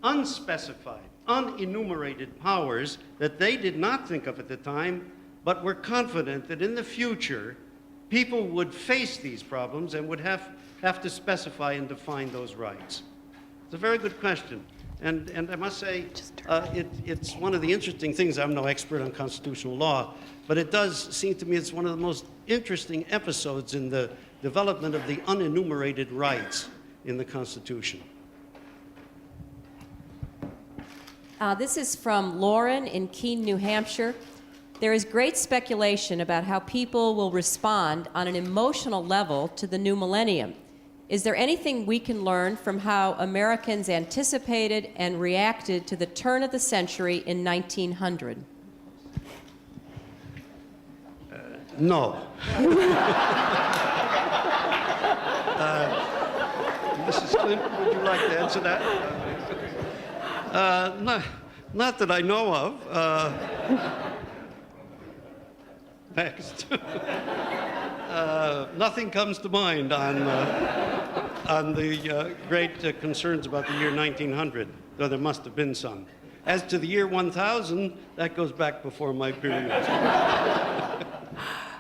unspecified, unenumerated powers that they did not think of at the time, but were confident that in the future, people would face these problems and would have to specify and define those rights. It's a very good question. And I must say, it's one of the interesting things. I'm no expert on constitutional law, but it does seem to me it's one of the most interesting episodes in the development of the unenumerated rights in the Constitution.
This is from Lauren in Keene, New Hampshire. There is great speculation about how people will respond on an emotional level to the new millennium. Is there anything we can learn from how Americans anticipated and reacted to the turn of the century in 1900?
No. Mrs. Clinton, would you like to answer that? Not that I know of. Next. Nothing comes to mind on the great concerns about the year 1900, though there must have been some. As to the year 1000, that goes back before my period.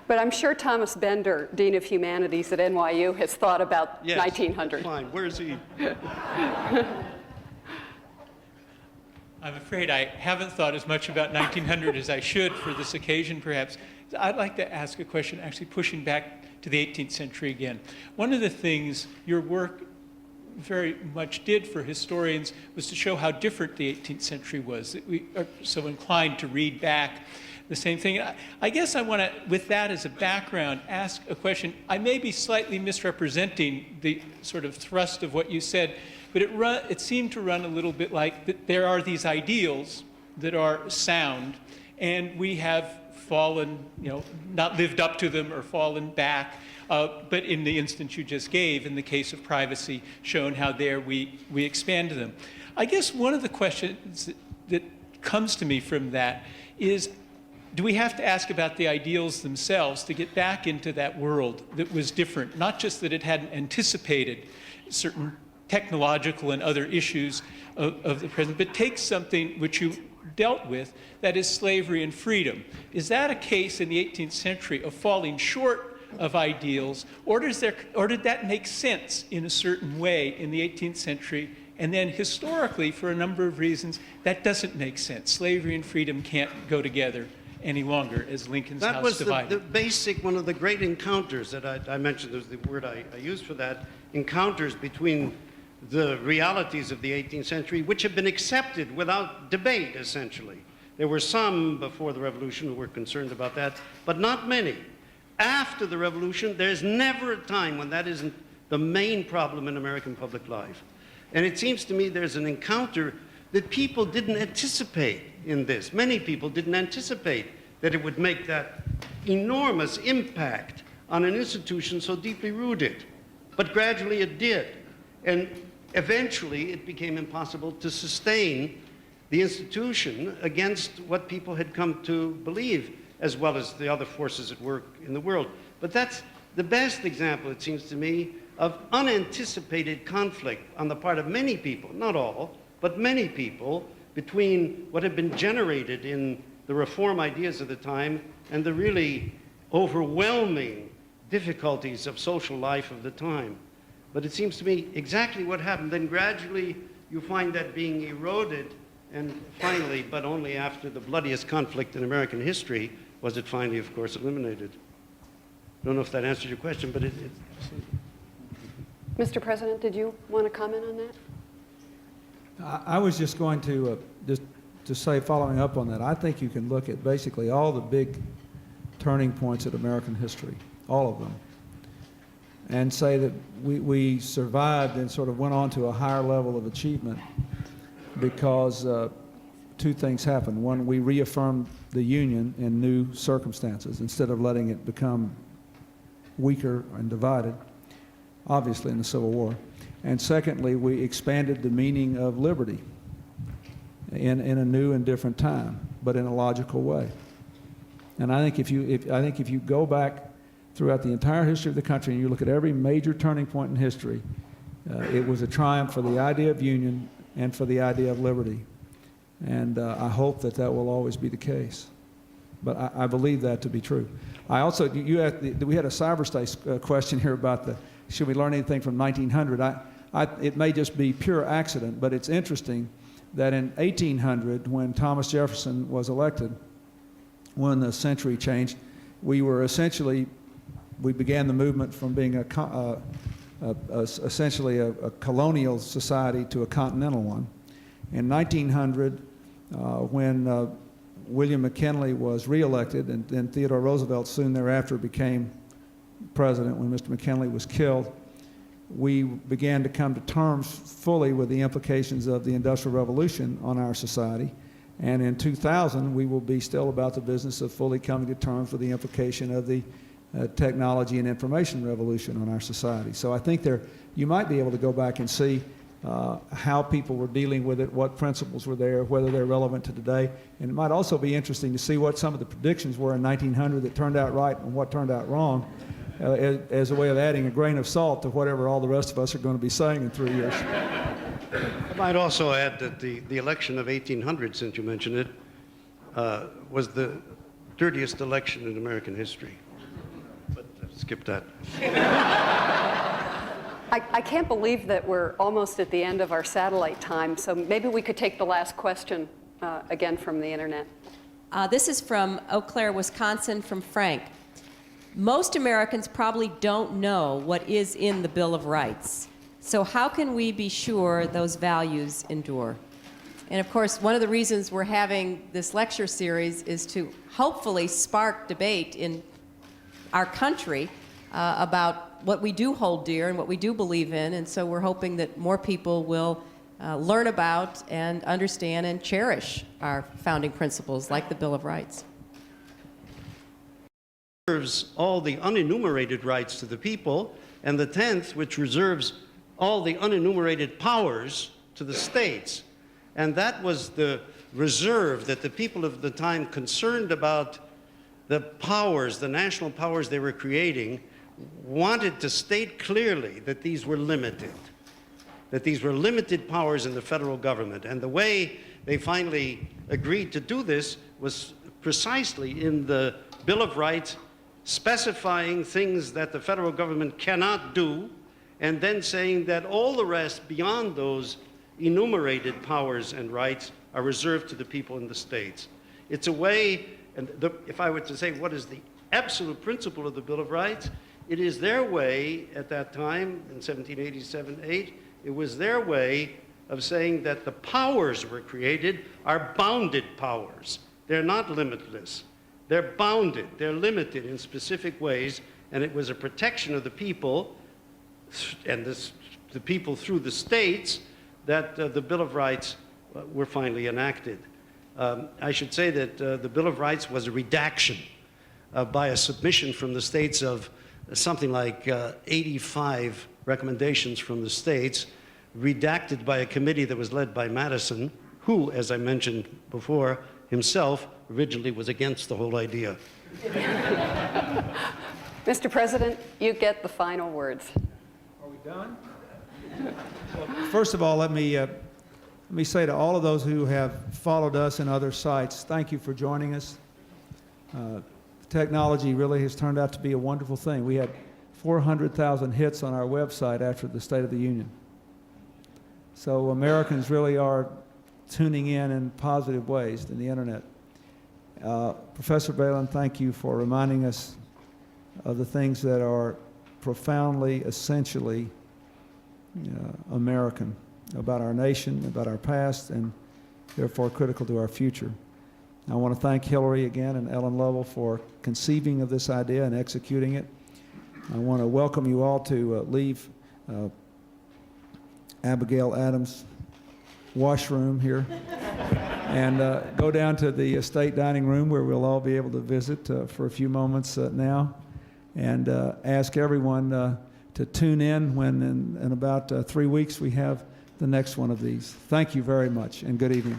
But I'm sure Thomas Bender, Dean of Humanities at NYU, has thought about
Yes,
1900.
Fine. Where is he?
I'm afraid I haven't thought as much about 1900 as I should for this occasion, perhaps. I'd like to ask a question, actually pushing back to the 18th century again. One of the things your work very much did for historians was to show how different the 18th century was, that we are so inclined to read back the same thing. I guess I want to, with that as a background, ask a question. I may be slightly misrepresenting the sort of thrust of what you said, but it seemed to run a little bit like that there are these ideals that are sound, and we have fallen, not lived up to them or fallen back. But in the instance you just gave, in the case of privacy, shown how there we expanded them. I guess one of the questions that comes to me from that is, do we have to ask about the ideals themselves to get back into that world that was different? Not just that it hadn't anticipated certain technological and other issues of the present, but take something which you dealt with, that is slavery and freedom. Is that a case in the 18th century of falling short of ideals, or did that make sense in a certain way in the 18th century? And then historically, for a number of reasons, that doesn't make sense. Slavery and freedom can't go together any longer as Lincoln's
That
house
was
divided.
the basic, one of the great encounters that I mentioned, was the word I used for that, encounters between the realities of the 18th century, which have been accepted without debate, essentially. There were some before the Revolution who were concerned about that, but not many. After the Revolution, there's never a time when that isn't the main problem in American public life. And it seems to me there's an encounter that people didn't anticipate in this. Many people didn't anticipate that it would make that enormous impact on an institution so deeply rooted. But gradually it did. And eventually it became impossible to sustain the institution against what people had come to believe, as well as the other forces at work in the world. But that's the best example, it seems to me, of unanticipated conflict on the part of many people, not all, but many people, between what had been generated in the reform ideas of the time and the really overwhelming difficulties of social life of the time. But it seems to me exactly what happened. Then gradually you find that being eroded, and finally, but only after the bloodiest conflict in American history, was it finally, of course, eliminated. I don't know if that answers your question, but
Mr. President, did you want to comment on that?
I was just going to say, following up on that, I think you can look at basically all the big turning points in American history, all of them, and say that we survived and sort of went on to a higher level of achievement because two things happened. One, we reaffirmed the Union in new circumstances instead of letting it become weaker and divided, obviously in the Civil War. And secondly, we expanded the meaning of liberty in a new and different time, but in a logical way. And I think if you go back throughout the entire history of the country and you look at every major turning point in history, it was a triumph for the idea of union and for the idea of liberty. And I hope that that will always be the case. But I believe that to be true. I also, we had a cyberspace question here about should we learn anything from 1900? It may just be pure accident, but it's interesting that in 1800, when Thomas Jefferson was elected, when the century changed, we began the movement from being essentially a colonial society to a continental one. In 1900, when William McKinley was reelected, and then Theodore Roosevelt soon thereafter became president when Mr. McKinley was killed, we began to come to terms fully with the implications of the Industrial Revolution on our society. And in 2000, we will be still about the business of fully coming to terms with the implication of the technology and information revolution on our society. So I think you might be able to go back and see how people were dealing with it, what principles were there, whether they're relevant to today. And it might also be interesting to see what some of the predictions were in 1900 that turned out right and what turned out wrong, as a way of adding a grain of salt to whatever all the rest of us are going to be saying in 3 years.
I might also add that the election of 1800, since you mentioned it, was the dirtiest election in American history. But skip that.
I can't believe that we're almost at the end of our satellite time, so maybe we could take the last question again from the internet.
This is from Eau Claire, Wisconsin, from Frank. Most Americans probably don't know what is in the Bill of Rights. So how can we be sure those values endure? And of course, one of the reasons we're having this lecture series is to hopefully spark debate in our country about what we do hold dear and what we do believe in. And so we're hoping that more people will learn about and understand and cherish our founding principles like the Bill of Rights.
Reserves all the unenumerated rights to the people, and the 10th, which reserves all the unenumerated powers to the states. And that was the reserve that the people of the time, concerned about the powers, the national powers they were creating, wanted to state clearly that these were limited. that these were limited powers in the federal government. And the way they finally agreed to do this was precisely in the Bill of Rights, specifying things that the federal government cannot do, and then saying that all the rest beyond those enumerated powers and rights are reserved to the people in the states. It's a way, and if I were to say what is the absolute principle of the Bill of Rights, it is their way at that time, in 1787-8, it was their way of saying that the powers were created are bounded powers. They're not limitless. They're bounded. They're limited in specific ways, and it was a protection of the people, and the people through the states, that the Bill of Rights were finally enacted. I should say that the Bill of Rights was a redaction by a submission from the states of something like 85 recommendations from the states, redacted by a committee that was led by Madison, who, as I mentioned before, himself originally was against the whole idea.
Mr. President, you get the final words.
Are we done? Well, first of all, let me say to all of those who have followed us in other sites, thank you for joining us. Technology really has turned out to be a wonderful thing. We had 400,000 hits on our website after the State of the Union. So Americans really are tuning in positive ways to the internet. Professor Bailyn, thank you for reminding us of the things that are profoundly, essentially American, about our nation, about our past, and therefore critical to our future. I want to thank Hillary again and Ellen Lovell for conceiving of this idea and executing it. I want to welcome you all to leave Abigail Adams' washroom here and go down to the estate dining room where we'll all be able to visit for a few moments now, and ask everyone to tune in when in about 3 weeks we have the next one of these. Thank you very much, and good evening.